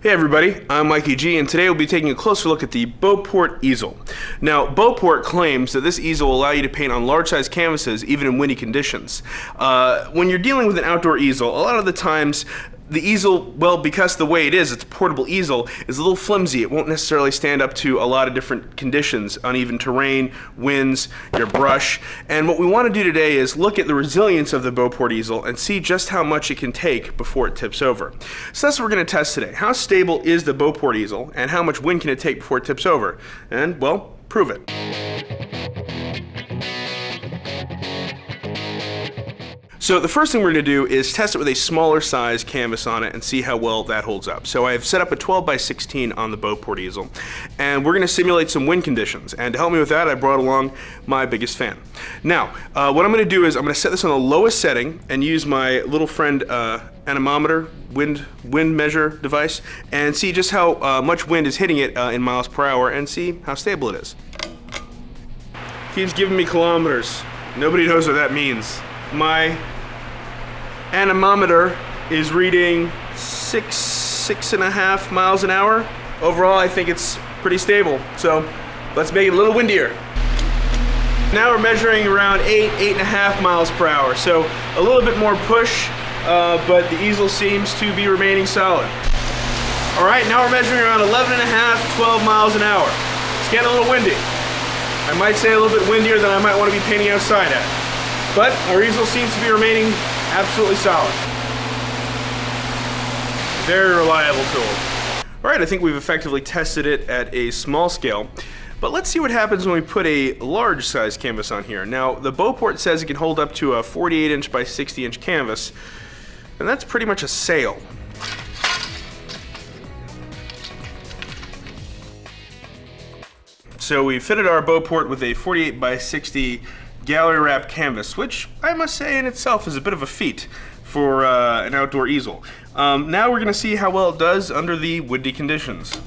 Hey everybody, I'm Mikey G, and today we'll be taking a closer look at the Beauport easel. Now, Beauport claims that this easel will allow you to paint on large-size canvases even in windy conditions. When you're dealing with an outdoor easel, a lot of the times the easel, well, because the way it is, it's a portable easel, is a little flimsy. It won't necessarily stand up to a lot of different conditions, uneven terrain, winds, your brush. And what we want to do today is look at the resilience of the Beauport easel and see just how much it can take before it tips over. So that's what we're going to test today. How stable is the Beauport easel, and how much wind can it take before it tips over? And, well, prove it. So the first thing we're going to do is test it with a smaller size canvas on it and see how well that holds up. So I've set up a 12 by 16 on the Beauport easel, and we're going to simulate some wind conditions. And to help me with that, I brought along my biggest fan. Now, what I'm going to do is I'm going to set this on the lowest setting and use my little friend anemometer, wind measure device, and see just how much wind is hitting it in miles per hour and see how stable it is. Keeps giving me kilometers. Nobody knows what that means. My anemometer is reading 6.5 miles an hour. Overall, I think it's pretty stable. So let's make it a little windier. Now we're measuring around 8.5 miles per hour. So a little bit more push, but the easel seems to be remaining solid. All right, now we're measuring around 11.5, 12 miles an hour. It's getting a little windy. I might say a little bit windier than I might want to be painting outside at. But our easel seems to be remaining absolutely solid. Very reliable tool. All right, I think we've effectively tested it at a small scale. But let's see what happens when we put a large size canvas on here. Now, the Beauport says it can hold up to a 48-inch by 60-inch canvas, and that's pretty much a sail. So we fitted our Beauport with a 48 by 60 gallery wrap canvas, which I must say in itself is a bit of a feat for an outdoor easel. Now we're going to see how well it does under the windy conditions.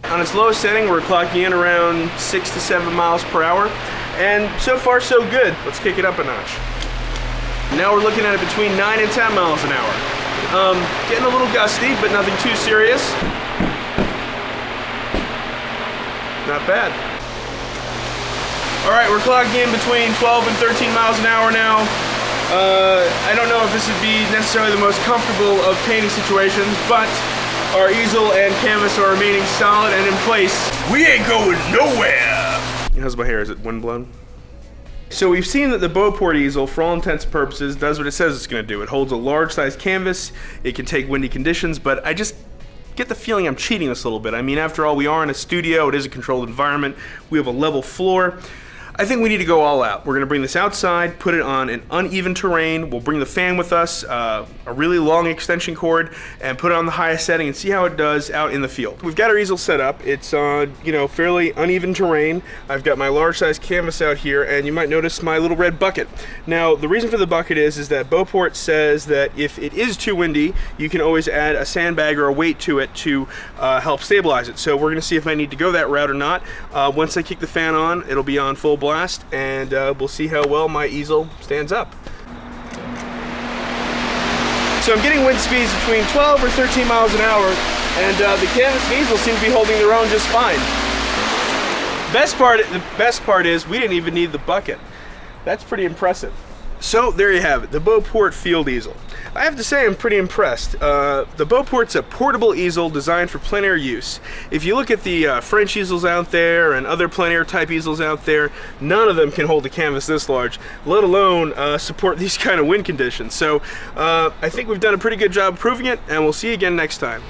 On its lowest setting, we're clocking in around 6 to 7 miles per hour, and so far so good. Let's kick it up a notch. Now we're looking at it between 9 and 10 miles an hour. Getting a little gusty, but nothing too serious. Not bad. All right, we're clocking in between 12 and 13 miles an hour now. I don't know if this would be necessarily the most comfortable of painting situations, but our easel and canvas are remaining solid and in place. We ain't going nowhere! How's my hair? Is it windblown? So we've seen that the Beauport easel, for all intents and purposes, does what it says it's going to do. It holds a large size canvas, it can take windy conditions, but I just get the feeling I'm cheating this a little bit. I mean, after all, we are in a studio, it is a controlled environment, we have a level floor. I think we need to go all out. We're going to bring this outside, put it on an uneven terrain. We'll bring the fan with us, a really long extension cord, and put it on the highest setting and see how it does out in the field. We've got our easel set up. It's on, fairly uneven terrain. I've got my large size canvas out here, and you might notice my little red bucket. Now, the reason for the bucket is that Beauport says that if it is too windy, you can always add a sandbag or a weight to it to help stabilize it. So we're going to see if I need to go that route or not. Once I kick the fan on, it'll be on full blast, and we'll see how well my easel stands up. So I'm getting wind speeds between 12 or 13 miles an hour, and the canvas and easel seem to be holding their own just fine. The best part is we didn't even need the bucket. That's pretty impressive. So there you have it, the Beauport field easel. I have to say I'm pretty impressed. The Beauport's a portable easel designed for plein air use. If you look at the French easels out there and other plein air type easels out there, none of them can hold a canvas this large, let alone support these kind of wind conditions. So I think we've done a pretty good job proving it, and we'll see you again next time.